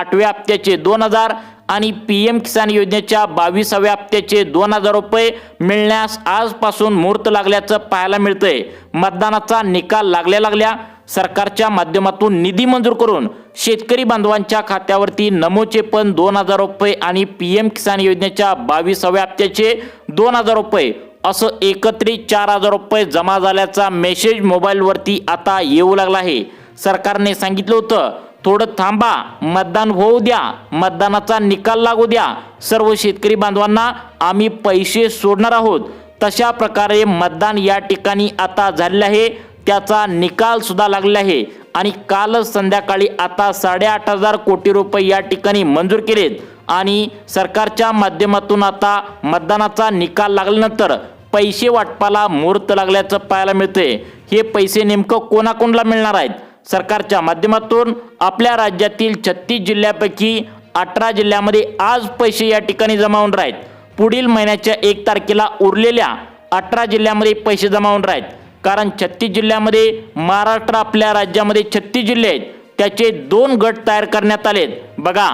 8व्या हप्त्याचे 2000 आणि पीएम किसान योजनेच्या 22व्या हप्त्याचे 2000 रुपये मिळण्यास आजपासून मुहूर्त लागल्याचं पाहायला मिळतंय। मतदानाचा निकाल लागल्या सरकारच्या माध्यमातून निधी मंजूर करून शेतकरी बांधवांच्या खात्यावरती नमोचे पण 2000 रुपये आणि पीएम किसान योजनेच्या 22व्या हप्त्याचे 2000 रुपये असं एकत्रित 4000 रुपये जमा झाल्याचा मेसेज मोबाईलवरती आता येऊ लागला आहे। सरकारने सांगितलं होतं थोडं थांबा, मतदान होऊ द्या, मतदानाचा निकाल लागू द्या, सर्व शेतकरी बांधवांना आम्ही पैसे सोडणार आहोत। तशा प्रकारे मतदान या ठिकाणी आता झालेलं आहे, त्याचा निकाल सुद्धा लागलेला आहे आणि कालच संध्याकाळी आता 8.5 कोटी रुपये या ठिकाणी मंजूर केलेत आणि सरकारच्या माध्यमातून आता मतदानाचा निकाल लागल्यानंतर पैसे वाटपाला मुहूर्त लागल्याचं पाहायला मिळते। हे पैसे नेमकं कोणाकोणाला मिळणार आहेत? सरकारच्या माध्यमातून आपल्या राज्यातील 36 जिल्ह्यापैकी 18 जिल्ह्यामध्ये आज पैसे या ठिकाणी जमा होणार आहेत। पुढील महिन्याच्या 1 तारखेला उरलेल्या 18 जिल्ह्यामध्ये पैसे जमा होणार आहेत, कारण 36 जिल्ह्यामध्ये महाराष्ट्र आपल्या राज्यामध्ये 36 जिल्हे आहेत, त्याचे 2 गट तयार करण्यात आलेत। बघा,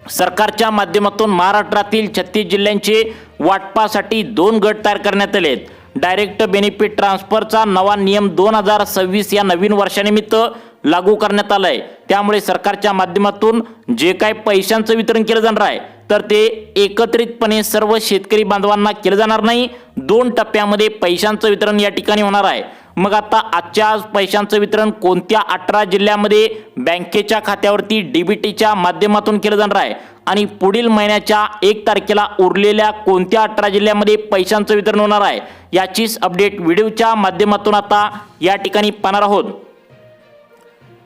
सरकारच्या माध्यमातून महाराष्ट्रातील 36 जिल्ह्यांचे वाटपासाठी 2 गट तयार करण्यात आलेत। डायरेक्ट बेनिफिट ट्रान्सफरचा नवा नियम 2026 या नवीन वर्षानिमित्त लागू करण्यात आलाय। त्यामुळे सरकारच्या माध्यमातून जे काही पैशांचं वितरण केलं जाणार आहे तर ते एकत्रितपणे सर्व शेतकरी बांधवांना केलं जाणार नाही, 2 टप्प्यामध्ये पैशांचं वितरण या ठिकाणी होणार आहे। मग आता आजच्या आज पैशांचं वितरण कोणत्या 18 जिल्ह्यामध्ये बँकेच्या खात्यावरती डीबीटीच्या माध्यमातून केलं जाणार आहे आणि पुढील महिन्याच्या 1 तारखेला उरलेल्या कोणत्या 18 जिल्ह्यामध्ये पैशांचं वितरण होणार आहे याचीच अपडेट व्हिडिओच्या माध्यमातून आता या ठिकाणी पाहणार आहोत।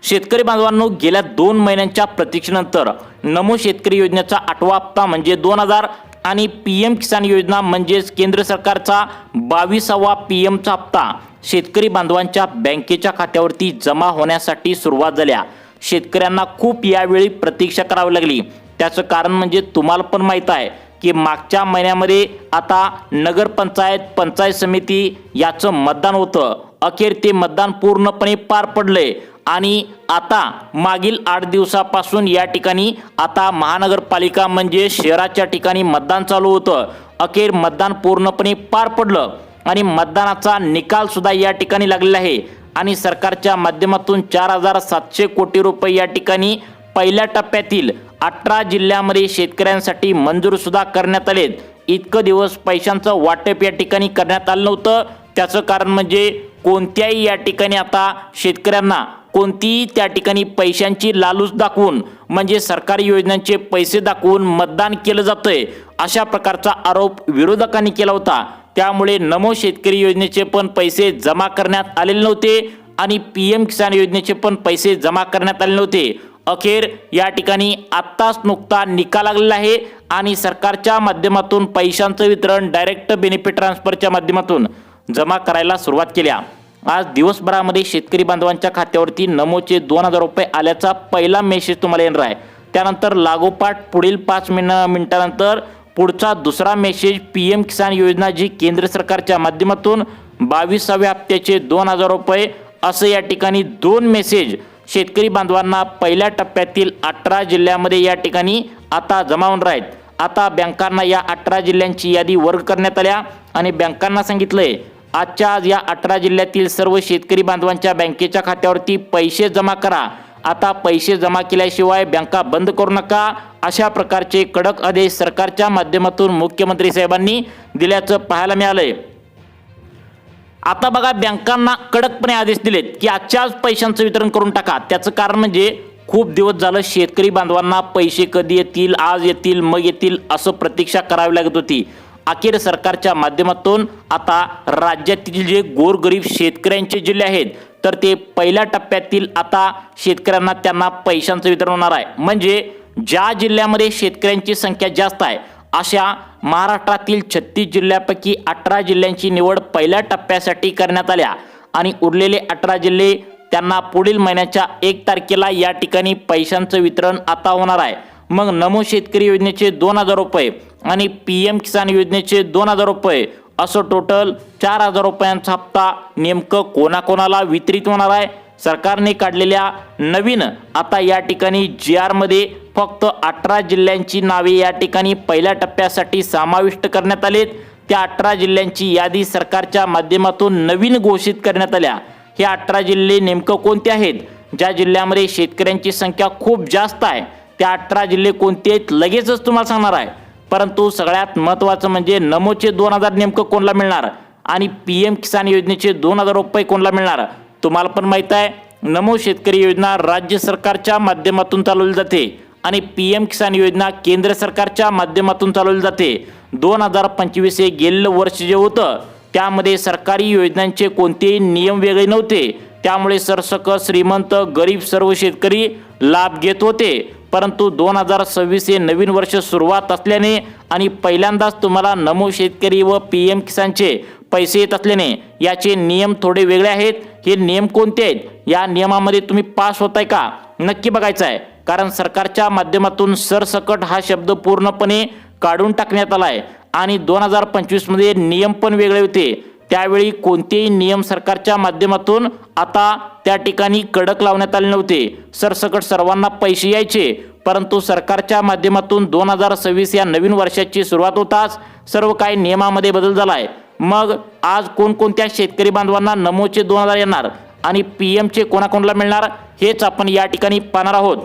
शेतकरी बांधवांनो, गेल्या 2 महिन्यांच्या प्रतीक्षेनंतर नमो शेतकरी योजनेचा 8वा हप्ता म्हणजे 2000 आणि पीएम किसान योजना म्हणजेच केंद्र सरकारचा 22वा पीएमचा हप्ता शेतकरी बांधवांच्या बँकेच्या खात्यावरती जमा होण्यासाठी सुरुवात झाल्या। शेतकऱ्यांना खूप यावेळी प्रतीक्षा करावी लागली। त्याचं कारण म्हणजे तुम्हाला पण माहीत आहे की मागच्या महिन्यामध्ये आता नगरपंचायत, पंचायत समिती याचं मतदान होतं। अखेर ते मतदान पूर्णपणे पार पडले आणि आता मागील 8 दिवसापासून या ठिकाणी आता महानगरपालिका म्हणजे शहराच्या ठिकाणी मतदान चालू होतं। अखेर मतदान पूर्णपणे पार पडलं आणि मतदानाचा निकाल सुद्धा या ठिकाणी लागलेला आहे आणि सरकारच्या माध्यमातून 4700 कोटी रुपये या ठिकाणी पहिल्या टप्प्यातील 18 जिल्ह्यामध्ये शेतकऱ्यांसाठी मंजूर सुद्धा करण्यात आलेत। इतकं दिवस पैशांचं वाटप या ठिकाणी करण्यात आलं नव्हतं। त्याचं कारण म्हणजे कोणत्याही या ठिकाणी आता शेतकऱ्यांना कोणतीही त्या ठिकाणी पैशांची लालूच दाखवून म्हणजे सरकारी योजनांचे पैसे दाखवून मतदान केलं जातंय, अशा प्रकारचा आरोप विरोधकांनी केला होता। त्यामुळे नमो शेतकरी योजनेचे पण पैसे जमा करण्यात आलेले नव्हते आणि पीएम किसान योजनेचे पण पैसे जमा करण्यात आले नव्हते। अखेर या ठिकाणी आत्ताच नुकता निकाल लागलेला आहे आणि सरकारच्या माध्यमातून पैशांचं वितरण डायरेक्ट बेनिफिट ट्रान्सफरच्या माध्यमातून जमा करायला सुरुवात केल्या। आज दिवसभरामध्ये शेतकरी बांधवांच्या खात्यावरती नमोचे 2000 रुपये आल्याचा पहिला मेसेज तुम्हाला येणार आहे। त्यानंतर लागोपाठ पुढील 5 मिनिटानंतर पुढचा दुसरा मेसेज पीएम किसान योजना जी केंद्र सरकारच्या माध्यमातून 22व्या हप्त्याचे 2000 रुपये असं या ठिकाणी 2 मेसेज शेतकरी बांधवांना पहिल्या टप्प्यातील 18 जिल्ह्यामध्ये या ठिकाणी आता जमा होणार आहेत। आता बँकांना या 18 जिल्ह्यांची यादी वर्ग करण्यात आल्या आणि बँकांना सांगितलंय आजच्या आज या 18 जिल्ह्यातील सर्व शेतकरी बांधवांच्या बँकेच्या खात्यावरती पैसे जमा करा। आता पैसे जमा केल्याशिवाय बँका बंद करू नका, अशा प्रकारचे कडक आदेश सरकारच्या माध्यमातून मुख्यमंत्री साहेबांनी दिल्याचं पाहायला मिळालंय। आता बघा, बँकांना कडकपणे आदेश दिलेत की आजच्या आज पैशांचं वितरण करून टाका। त्याचं कारण म्हणजे खूप दिवस झालं शेतकरी बांधवांना पैसे कधी येतील, आज येतील, मग येतील असं प्रतीक्षा करावी लागत होती। अखेर सरकारच्या माध्यमातून आता राज्यातील जे गोरगरीब शेतकऱ्यांचे जिल्हे आहेत तर ते पहिल्या टप्प्यातील आता शेतकऱ्यांना त्यांना पैशांचं वितरण होणार आहे। म्हणजे ज्या जिल्ह्यामध्ये शेतकऱ्यांची संख्या जास्त आहे अशा महाराष्ट्रातील 36 जिल्ह्यापैकी 18 जिल्ह्यांची निवड पहिल्या टप्प्यासाठी करण्यात आल्या आणि उरलेले 18 जिल्हे त्यांना पुढील महिन्याच्या 1 तारखेला या ठिकाणी पैशांचं वितरण आता होणार आहे। मग नमो शेतकरी योजनेचे 2000 रुपये आणि पीएम किसान योजनेचे 2000 रुपये असं टोटल 4000 रुपयांचा हप्ता नेमकं कोणाकोणाला वितरित होणार आहे? सरकारने काढलेल्या नवीन आता या ठिकाणी GR मध्ये फक्त 18 जिल्ह्यांची नावे या ठिकाणी पहिल्या टप्प्यासाठी समाविष्ट करण्यात आलेत। त्या 18 जिल्ह्यांची यादी सरकारच्या माध्यमातून नवीन घोषित करण्यात आल्या। हे 18 जिल्हे नेमकं कोणते आहेत? ज्या जिल्ह्यामध्ये शेतकऱ्यांची संख्या खूप जास्त आहे त्या 18 जिल्हे कोणते आहेत लगेचच तुम्हाला सांगणार आहे। परंतु सगळ्यात महत्त्वाचं म्हणजे नमोचे 2000 नेमकं कोणाला मिळणार आणि PM किसान योजनेचे 2000 रुपये कोणाला मिळणार? तुम्हाला पण माहित आहे नमो शेतकरी योजना राज्य सरकारच्या माध्यमातून चालवली जाते आणि PM किसान योजना केंद्र सरकारच्या माध्यमातून चालवली जाते। 2025 हे गेलेलं वर्ष जे होतं त्यामध्ये सरकारी योजनांचे कोणतेही नियम वेगळे नव्हते, त्यामुळे सरसकट श्रीमंत गरीब सर्व शेतकरी लाभ घेत होते। परंतु 2026 हे नवीन वर्ष सुरुवात असल्याने आणि पहिल्यांदाच तुम्हाला नमो शेतकरी व PM किसानचे पैसे येत असल्याने याचे नियम थोडे वेगळे आहेत। हे नियम कोणते आहेत? या नियमामध्ये तुम्ही पास होताय का नक्की बघायचं आहे, कारण सरकारच्या माध्यमातून सरसकट हा शब्द पूर्णपणे काढून टाकण्यात आला आहे आणि 2025 मध्ये नियम पण वेगळे होते। त्यावेळी कोणतेही नियम सरकारच्या माध्यमातून आता त्या ठिकाणी कडक लावण्यात आले नव्हते। सरसकट सर्वांना पैसे यायचे, परंतु सरकारच्या माध्यमातून 2026 या नवीन वर्षाची सुरुवात होताच सर्व काही नियमामध्ये बदल झाला आहे। मग आज कोणकोणत्या शेतकरी बांधवांना नमोचे 2000 येणार आणि PMचे कोणाकोणाला मिळणार हेच आपण या ठिकाणी पाहणार आहोत।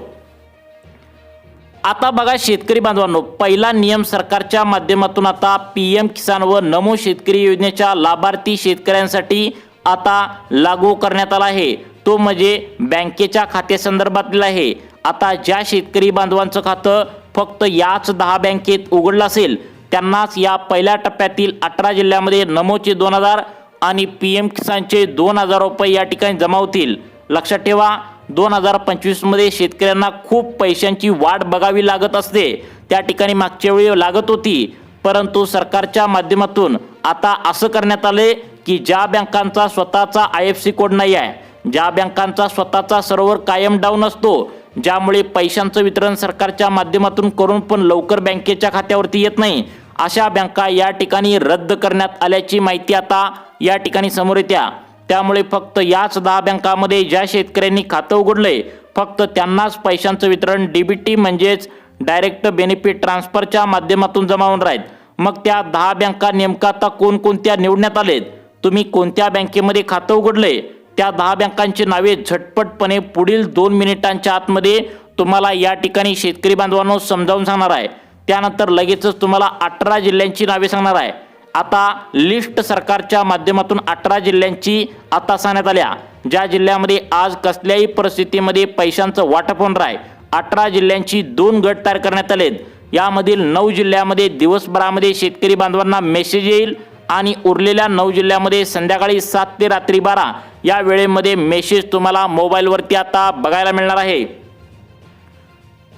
आता बघा शेतकरी बांधवांनो, पहिला नियम सरकारच्या माध्यमातून आता PM किसान व नमो शेतकरी योजनेच्या लाभार्थी शेतकऱ्यांसाठी आता लागू करण्यात आला आहे। तो म्हणजे बँकेच्या खात्यासंदर्भातला आहे। आता ज्या शेतकरी बांधवांचं खातं फक्त याच 10 बँकेत उघडलं असेल त्यांनाच या पहिल्या टप्प्यातील 18 जिल्ह्यामध्ये नमोचे 2000 आणि PM किसानचे 2000 रुपये या ठिकाणी जमा होतील। लक्षात ठेवा 2025 मध्ये शेतकऱ्यांना खूप पैशांची वाट बघावी लागत असते, त्या ठिकाणी मागच्या वेळी लागत होती, परंतु सरकारच्या माध्यमातून आता असं करण्यात आले की ज्या बँकांचा स्वतःचा IFSC कोड नाही आहे, ज्या बँकांचा स्वतःचा सर्व्हर कायम डाऊन असतो, ज्यामुळे पैशांचं वितरण सरकारच्या माध्यमातून करून पण लवकर बँकेच्या खात्यावरती येत नाही, अशा बँका या ठिकाणी रद्द करण्यात आल्याची माहिती आता या ठिकाणी समोर येत्या। त्यामुळे फक्त याच 10 बँकांमध्ये ज्या शेतकऱ्यांनी खातं उघडलंय फक्त त्यांनाच पैशांचं वितरण DBT म्हणजेच डायरेक्ट बेनिफिट ट्रान्सफरच्या माध्यमातून जमा होणार आहेत। मग त्या 10 बँका नेमका आता कोणकोणत्या निवडण्यात आलेत, तुम्ही कोणत्या बँकेमध्ये खातं उघडलंय त्या 10 बँकांची नावे झटपटपणे पुढील 2 मिनिटांच्या आतमध्ये तुम्हाला या ठिकाणी शेतकरी बांधवांनो समजावून सांगणार आहे। त्यानंतर लगेचच तुम्हाला 18 जिल्ह्यांची नावे सांगणार आहे। आता लिस्ट सरकारच्या माध्यमातून 18 जिल्ह्यांची आता सांगण्यात आल्या, ज्या जिल्ह्यामध्ये आज कसल्याही परिस्थितीमध्ये पैशांचं वाटप होणार आहे। 18 जिल्ह्यांची 2 गट तयार करण्यात आलेत। यामधील 9 जिल्ह्यामध्ये दिवसभरामध्ये शेतकरी बांधवांना मेसेज येईल आणि उरलेल्या 9 जिल्ह्यामध्ये संध्याकाळी 7 ते रात्री 12 या वेळेमध्ये मेसेज तुम्हाला मोबाईलवरती आता बघायला मिळणार आहे।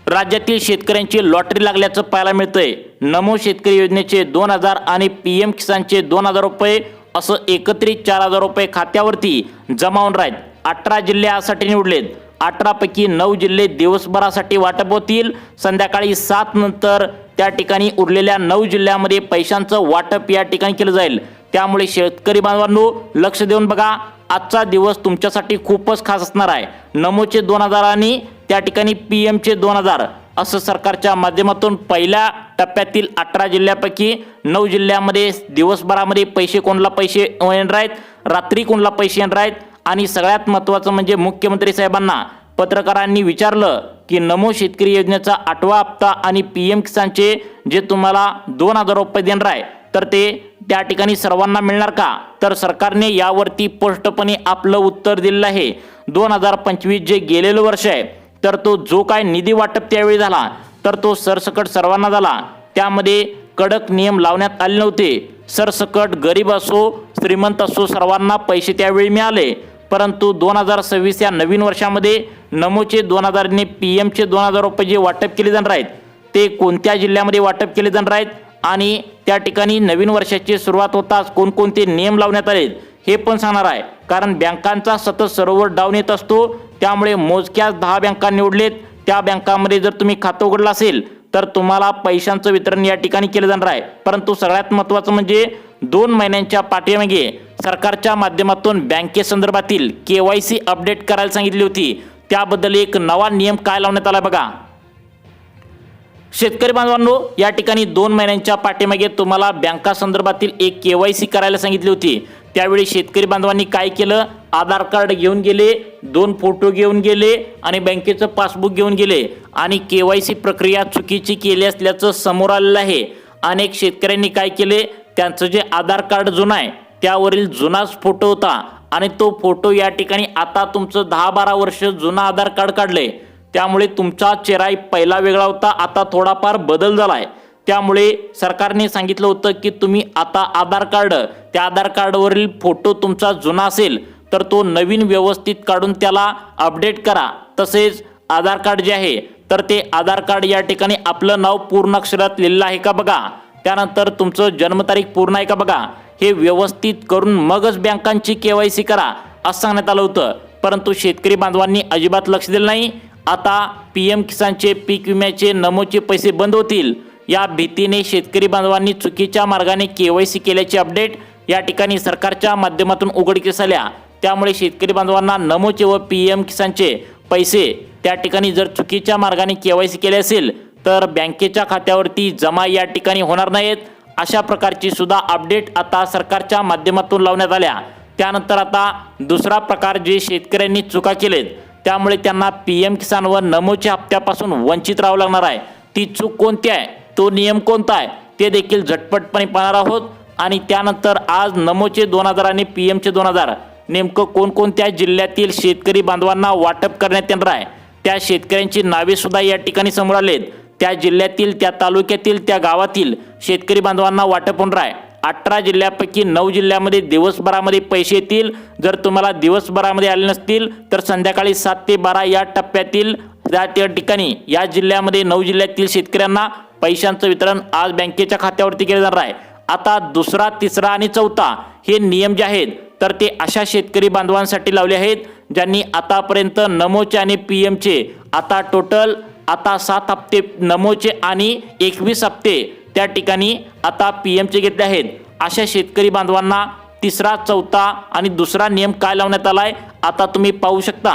राज्यातील शेतकऱ्यांची लॉटरी लागल्याचं पाहायला मिळतंय। नमो शेतकरी योजनेचे 2000 आणि PM किसानचे 2000 रुपये असं एकत्रित 4000 रुपये खात्यावरती जमा होणार आहेत। 18 जिल्हे यासाठी निवडलेत। 18 पैकी 9 जिल्हे दिवसभरासाठी वाटप होतील, संध्याकाळी 7 नंतर त्या ठिकाणी उरलेल्या 9 जिल्ह्यामध्ये पैशांचं वाटप या ठिकाणी केलं जाईल। त्यामुळे शेतकरी बांधवांनो लक्ष देऊन बघा, आजचा दिवस तुमच्यासाठी खूपच खास असणार आहे। नमोचे 2000 आणि त्या ठिकाणी PMचे 2000 असं सरकारच्या माध्यमातून पहिल्या टप्प्यातील 18 जिल्ह्यापैकी 9 जिल्ह्यामध्ये दिवसभरामध्ये पैसे कोणाला पैसे येणार आहेत, रात्री कोणाला पैसे येणार आहेत आणि सगळ्यात महत्त्वाचं म्हणजे मुख्यमंत्री साहेबांना पत्रकारांनी विचारलं की नमो शेतकरी योजनेचा 8वा हप्ता आणि PM किसानचे जे तुम्हाला 2000 रुपये देणार आहे तर ते त्या ठिकाणी सर्वांना मिळणार का? तर सरकारने यावरती स्पष्टपणे आपलं उत्तर दिलेलं आहे। 2025 जे गेलेलं वर्ष आहे तर तो जो काय निधी वाटप त्यावेळी झाला तर तो सरसकट सर्वांना झाला, त्यामध्ये कडक नियम लावण्यात आले नव्हते। सरसकट गरीब असो श्रीमंत असो सर्वांना पैसे त्यावेळी मिळाले। परंतु 2026 या नवीन वर्षामध्ये नमोचे 2000 ने PMचे 2000 रुपये जे वाटप केले जाणार आहेत ते कोणत्या जिल्ह्यामध्ये वाटप केले जाणार आहेत आणि त्या ठिकाणी नवीन वर्षाची सुरुवात होताच कोणकोणते नियम लावण्यात आले हे पण सांगणार आहे। कारण बँकांचा सतत सर्व्हर डाऊन येत असतो, त्यामुळे मोजक्याच 10 बँका निवडलेत। त्या बँकांमध्ये जर तुम्ही खातं उघडलं असेल तर तुम्हाला पैशांचं वितरण या ठिकाणी केलं जाणार आहे। परंतु सगळ्यात महत्त्वाचं म्हणजे 2 महिन्यांच्या पाठीमागे सरकारच्या माध्यमातून बँकेसंदर्भातील KYC अपडेट करायला सांगितली होती, त्याबद्दल एक नवा नियम काय लावण्यात आला बघा। शेतकरी बांधवांनो, या ठिकाणी 2 महिन्यांच्या पाठीमागे तुम्हाला बँका संदर्भातील एक KYC करायला सांगितली होती। त्यावेळी शेतकरी बांधवांनी काय केलं, आधार कार्ड घेऊन गेले, 2 फोटो घेऊन गेले आणि बँकेचं पासबुक घेऊन गेले आणि KYC प्रक्रिया चुकीची केली असल्याचं समोर आलेलं आहे। अनेक शेतकऱ्यांनी काय केले, त्यांचं जे आधार कार्ड जुनं आहे त्यावरील जुनाच फोटो होता आणि तो फोटो या ठिकाणी आता तुमचं 10-12 वर्ष जुनं आधार कार्ड काढले, त्यामुळे तुमचा चेहरा पहिला वेगळा होता, आता थोडाफार बदल झालाय। त्यामुळे सरकारने सांगितलं होतं की तुम्ही आता आधार कार्ड, त्या आधार कार्डवरील फोटो तुमचा जुना असेल तर तो नवीन व्यवस्थित काढून त्याला अपडेट करा। तसेच आधार कार्ड जे आहे तर ते आधार कार्ड या ठिकाणी आपलं नाव पूर्ण अक्षरात लिहिलेलं आहे का बघा, त्यानंतर तुमचं जन्मतारीख पूर्ण आहे का बघा, हे व्यवस्थित करून मगच बँकांची KYC करा असं सांगण्यात आलं होतं। परंतु शेतकरी बांधवांनी अजिबात लक्ष दिलं नाही। आता PM किसानचे, पीक विम्याचे, नमोचे पैसे बंद होतील या भीतीने शेतकरी बांधवांनी चुकीच्या मार्गाने KYC केल्याची अपडेट या ठिकाणी सरकारच्या माध्यमातून उघडकीस आल्या। त्यामुळे शेतकरी बांधवांना नमोचे व PM किसानचे पैसे त्या ठिकाणी जर चुकीच्या मार्गाने KYC केले असेल तर बँकेच्या खात्यावरती जमा या ठिकाणी होणार नाहीत, अशा प्रकारची सुद्धा अपडेट आता सरकारच्या माध्यमातून लावण्यात आल्या। त्यानंतर आता दुसरा प्रकार, जे शेतकऱ्यांनी चुका केलेत त्यामुळे त्यांना PM किसान व नमोच्या हप्त्यापासून वंचित राहावं लागणार आहे। ती चूक कोणती आहे, तो नियम कोणता आहे ते देखील झटपटपणे पाहणार आहोत। आणि त्यानंतर आज नमोचे 2000 आणि PMचे 2000 नेमकं कोणकोणत्या जिल्ह्यातील शेतकरी बांधवांना वाटप करण्यात येणार आहे, त्या शेतकऱ्यांची नावे सुद्धा या ठिकाणी समोर आलेत। त्या जिल्ह्यातील, त्या तालुक्यातील, त्या गावातील शेतकरी बांधवांना वाटप होणार आहे। 18 जिल्ह्यापैकी 9 जिल्ह्यामध्ये दिवसभरामध्ये पैसे येतील। जर तुम्हाला दिवसभरामध्ये आले नसतील तर संध्याकाळी 7 ते 12 या टप्प्यातील त्या ठिकाणी या जिल्ह्यामध्ये 9 जिल्ह्यातील शेतकऱ्यांना पैशांचं वितरण आज बँकेच्या खात्यावरती केलं जाणार आहे। आता दुसरा, तिसरा आणि चौथा हे नियम जे आहेत तर ते अशा शेतकरी बांधवांसाठी लावले आहेत ज्यांनी आतापर्यंत नमोचे आणि PMचे आता टोटल 7 हप्ते नमोचे आणि 21 हप्ते त्या ठिकाणी आता PMचे घेतले आहेत। अशा शेतकरी बांधवांना तिसरा, चौथा आणि दुसरा नियम काय लावण्यात आलाय आता तुम्ही पाहू शकता।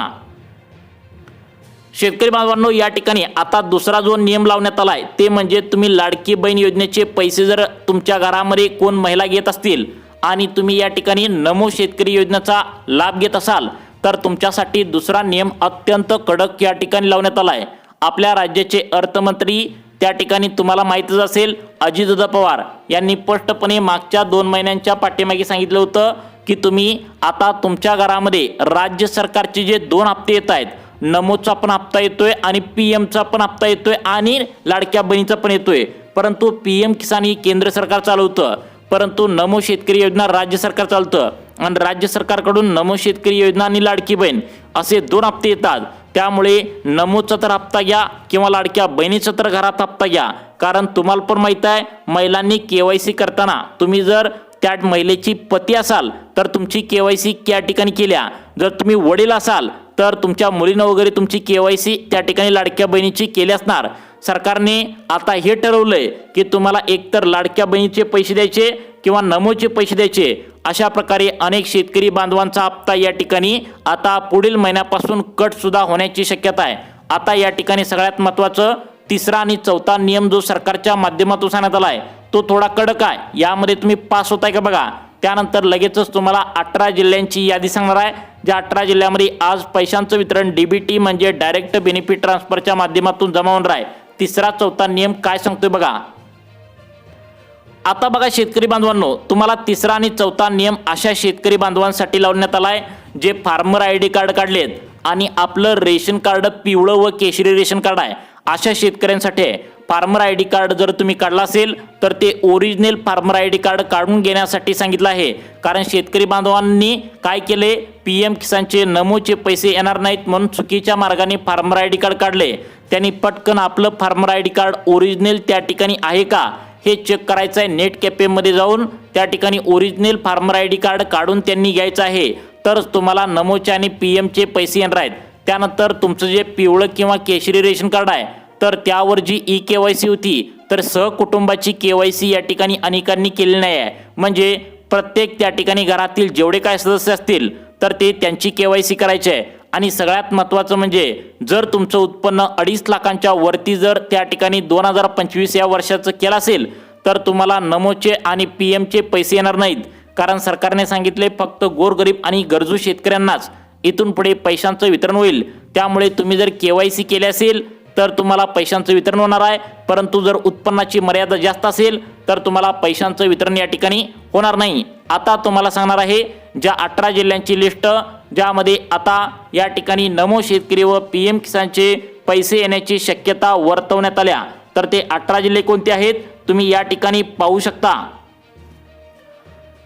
शेतकरी बांधवांनो, या ठिकाणी आता दुसरा जो नियम लावण्यात आलाय ते म्हणजे तुम्ही लाडकी बहीण योजनेचे पैसे जर तुमच्या घरामध्ये कोण महिला घेत असतील आणि तुम्ही या ठिकाणी नमो शेतकरी योजनेचा लाभ घेत असाल तर तुमच्यासाठी दुसरा नियम अत्यंत कडक या ठिकाणी लावण्यात आलाय। आपल्या राज्याचे अर्थमंत्री त्या ठिकाणी तुम्हाला माहितीच असेल, अजितदादा पवार यांनी स्पष्टपणे मागच्या 2 महिन्यांच्या पाठीमागे सांगितलं होतं की तुम्ही आता तुमच्या घरामध्ये राज्य सरकारचे जे 2 हप्ते येत आहेत, नमोचा पण हप्ता येतोय आणि PMचा पण हप्ता येतोय आणि लाडक्या बहिणीचा पण येतोय, परंतु PM किसान ही केंद्र सरकार चालवतं, परंतु नमो शेतकरी योजना राज्य सरकार चालतं आणि राज्य सरकारकडून नमो शेतकरी योजना आणि लाडकी बहीण असे 2 हप्ते येतात। त्यामुळे नमोचा तर हप्ता घ्या किंवा लाडक्या बहिणीचा तर घरात हप्ता घ्या, कारण तुम्हाला पण माहित आहे महिलांनी KYC करताना तुम्ही जर त्या महिलेची पती असाल तर तुमची KYC त्या ठिकाणी केल्या, जर तुम्ही वडील असाल तर तुमच्या मुलीनं वगैरे तुमची KYC त्या ठिकाणी लाडक्या बहिणीची केली असणार। सरकारने आता हे ठरवलंय की तुम्हाला एकतर लाडक्या बहिणीचे पैसे द्यायचे किंवा नमोचे पैसे द्यायचे। अशा प्रकारे अनेक शेतकरी बांधवांचा हप्ता या ठिकाणी आता पुढील महिन्यापासून कट सुद्धा होण्याची शक्यता आहे। आता या ठिकाणी सगळ्यात महत्त्वाचं तिसरा आणि चौथा नियम जो सरकारच्या माध्यमातून सांगण्यात आलाय तो थोडा कडक आहे, यामध्ये तुम्ही पास होताय का बघा। त्यानंतर लगेचच तुम्हाला 18 जिल्ह्यांची यादी सांगणार आहे, ज्या 18 जिल्ह्यामध्ये आज पैशांचं वितरण DBT म्हणजे डायरेक्ट बेनिफिट ट्रान्सफरच्या माध्यमातून जमा होणार आहे। तिसरा, चौथा नियम काय सांगतोय बघा। आता बघा शेतकरी बांधवांनो, तुम्हाला तिसरा आणि चौथा नियम अशा शेतकरी बांधवांसाठी लावण्यात आलाय जे फार्मर ID कार्ड काढलेत आणि आपलं रेशन कार्ड पिवळं व केशरी रेशन कार्ड आहे, अशा शेतकऱ्यांसाठी आहे। फार्मर ID कार्ड जर तुम्ही काढला असेल तर ते ओरिजिनल फार्मर ID कार्ड काढून घेण्यासाठी सांगितलं आहे, कारण शेतकरी बांधवांनी काय केले, PM किसानचे नमोचे पैसे येणार नाहीत म्हणून चुकीच्या मार्गाने फार्मर ID कार्ड काढले। त्यांनी पटकन आपलं फार्मर ID कार्ड ओरिजिनल त्या ठिकाणी आहे का हे चेक करायचं आहे। नेट कॅफेमध्ये जाऊन त्या ठिकाणी ओरिजिनल फार्मर ID कार्ड काढून त्यांनी घ्यायचं आहे, तरच तुम्हाला नमोचे आणि PMचे पैसे येणार आहेत। त्यानंतर तुमचं जे पिवळं किंवा केशरी रेशन कार्ड आहे तर त्यावर जी eKYC होती तर सहकुटुंबाची KYC या ठिकाणी अनेकांनी केलेली नाही आहे, म्हणजे प्रत्येक त्या ठिकाणी घरातील जेवढे काय सदस्य असतील तर ते त्यांची KYC करायची आहे। आणि सगळ्यात महत्त्वाचं म्हणजे जर तुमचं उत्पन्न 2.5 लाखांच्या वरती जर त्या ठिकाणी 2025 या वर्षाचं केलं असेल तर तुम्हाला नमोचे आणि पीएमचे पैसे येणार नाहीत, कारण सरकारने सांगितले फक्त गोरगरीब आणि गरजू शेतकऱ्यांनाच इथून पुढे पैशांचं वितरण होईल। त्यामुळे तुम्ही जर KYC केले असेल तर तुम्हाला पैशांचं वितरण होणार आहे, परंतु जर उत्पन्नाची मर्यादा जास्त असेल तर तुम्हाला पैशांचं वितरण या ठिकाणी होणार नाही। आता तुम्हाला सांगणार आहे ज्या 18 जिल्ह्यांची लिस्ट ज्यामध्ये आता या ठिकाणी नमो शेतकरी व PM किसानचे पैसे येण्याची शक्यता वर्तवण्यात आल्या, तर ते 18 जिल्हे कोणते आहेत तुम्ही या ठिकाणी पाहू शकता।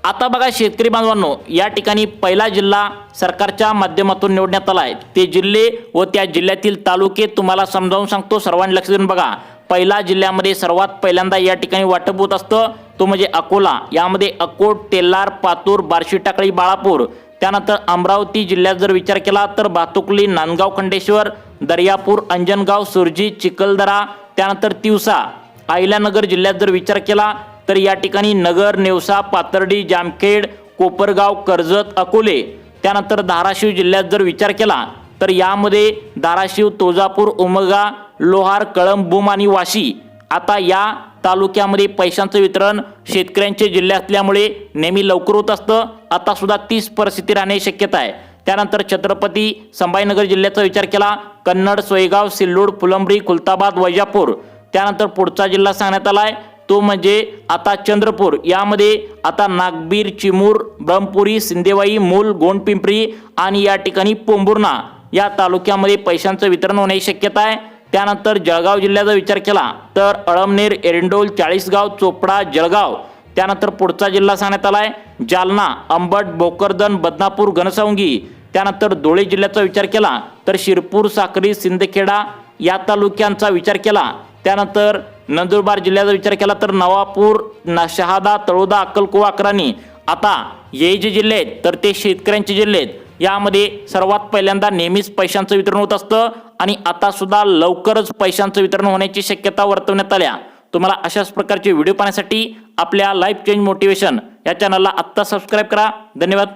आता बघा शेतकरी बांधवांनो, या ठिकाणी पहिला जिल्हा सरकारच्या माध्यमातून निवडण्यात आला आहे। ते जिल्हे व त्या जिल्ह्यातील तालुके तुम्हाला समजावून सांगतो, सर्वांनी लक्ष देऊन बघा। पहिला जिल्ह्यामध्ये सर्वात पहिल्यांदा या ठिकाणी वाटप होत असतं तो म्हणजे अकोला। यामध्ये अकोट, तेल्लार, पातूर, बार्शी टाकळी, बाळापूर। त्यानंतर अमरावती जिल्ह्यात जर विचार केला तर भातुकली, नांदगाव, खंडेश्वर, दर्यापूर, अंजनगाव, सुरजी, चिखलदरा, त्यानंतर तिवसा। अहिल्यानगर जिल्ह्यात जर विचार केला तर या ठिकाणी नगर, नेवसा, पाथर्डी, जामखेड, कोपरगाव, कर्जत, अकोले। त्यानंतर धाराशिव जिल्ह्यात जर विचार केला तर यामध्ये धाराशिव, तुळजापूर, उमगा, लोहार, कळंब, भूम आणि वाशी। आता या तालुक्यामध्ये पैशांचं वितरण शेतकऱ्यांचे जिल्हे असल्यामुळे नेहमी लवकर होत असतं, आता सुद्धा तीच परिस्थिती राहण्याची शक्यता आहे। त्यानंतर छत्रपती संभाजीनगर जिल्ह्याचा विचार केला कन्नड, सोयगाव, सिल्लोड, फुलंब्री, खुलताबाद, वैजापूर। त्यानंतर पुढचा जिल्हा सांगण्यात आलाय तो म्हणजे आता चंद्रपूर। यामध्ये आता नागबीर, चिमूर, ब्रह्मपुरी, सिंदेवाई, मूल, गोंडपिंपरी आणि या ठिकाणी पोंभुर्णा या तालुक्यामध्ये पैशांचं वितरण होण्याची शक्यता आहे। त्यानंतर जळगाव जिल्ह्याचा विचार केला तर अळमनेर, एरंडोल, चाळीसगाव, चोपडा, जळगाव। त्यानंतर पुढचा जिल्हा सांगण्यात आलाय जालना, अंबड, भोकरदन, बदनापूर, घनसावंगी। त्यानंतर धुळे जिल्ह्याचा विचार केला तर शिरपूर, साक्री, सिंदखेडा या तालुक्यांचा विचार केला। त्यानंतर नंदुरबार जिल्ह्याचा विचार केला तर नवापूर, शहादा, तळोदा, अक्कलकोवा, अक्राणी। आता हे जे जिल्हे आहेत तर ते शेतकऱ्यांचे जिल्हे आहेत। यामध्ये सर्वात पहिल्यांदा नेहमीच पैशांचं वितरण होत असतं आणि आता सुद्धा लवकरच पैशांचं वितरण होण्याची शक्यता वर्तवण्यात आल्या। तुम्हाला अशाच प्रकारचे व्हिडिओ पाहण्यासाठी आपल्या लाईफ चेंज मोटिवेशन या चॅनलला आत्ता सबस्क्राईब करा। धन्यवाद।